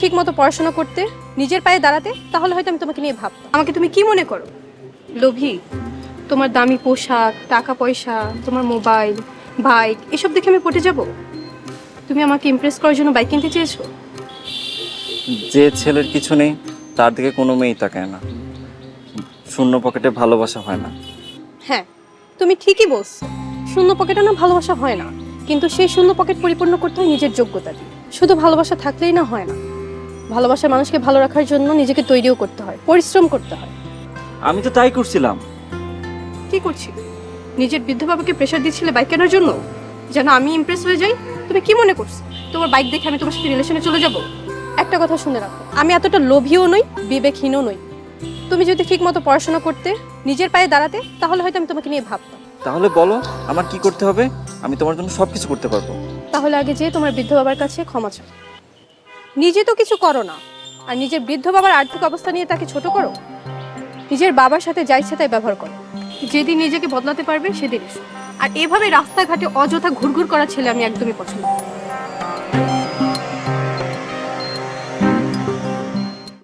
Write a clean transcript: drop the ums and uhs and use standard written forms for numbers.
ঠিকমতো পড়াশোনা করতে, নিজের পায়ে দাঁড়াতে, তাহলে হয়তো আমি তোমাকে নিয়ে ভাবতাম। আমাকে তুমি কি মনে করো? লোভী? তোমার দামি পোশাক, টাকা পয়সা, তোমার মোবাইল, বাইক এসব দেখে আমি পটে যাব? তুমি আমাকে ইমপ্রেস করার জন্য বাইক কিনতে চেয়েছো? যে ছেলের কিছু নেই তার দিকে কোনো মেয়েই তাকায় না। শূন্য পকেটে ভালোবাসা হয় না। হ্যাঁ, তুমি ঠিকই বলছো। শূন্য পকেটে না ভালোবাসা হয় না, কিন্তু সেই শূন্য পকেট পরিপূর্ণ করতে হয় নিজের যোগ্যতা দিয়ে। শুধু ভালোবাসা থাকলেই না হয় না, ভালোবাসা মানুষকে ভালো রাখার জন্য নিজেকে তৈরিও করতে হয়, পরিশ্রম করতে হয়। আমি তো তাই করছিলাম। কি করছিলে? নিজের বৃদ্ধ বাবাকে প্রেশার দিচ্ছিলে বাইক কেনার জন্য, যেন আমি ইমপ্রেস হয়ে যাই? তুমি কি মনে করছো তোমার বাইক দেখে আমি তোমার সাথে রিলেশনে চলে যাব? একটা কথা শুনে রাখো, আমি এতটা লোভীও নই, বিবেকহীনও নই। তুমি যদি ঠিকমতো পড়াশোনা করতে, নিজের পায়ে দাঁড়াতে, তাহলে হয়তো আমি তোমাকে নিয়ে ভাবতাম। তাহলে বলো আমার কি করতে হবে? আমি তোমার জন্য সবকিছু করতে পারবো। তাহলে আগে যেয়ে তোমার বৃদ্ধ বাবার কাছে ক্ষমা চাও। নিজে তো কিছু করো না, আর নিজের বৃদ্ধ বাবার আর্থিক অবস্থা নিয়ে তাকে ছোট করো। নিজের বাবার সাথে যা ইচ্ছা তাই ব্যবহার করো। যেদিন নিজেকে বদলাতে পারবে সেদিন এসো। আর এভাবে রাস্তাঘাটে অযথা ঘুরঘুর করা ছেলে আমি একদমই পছন্দ করি না।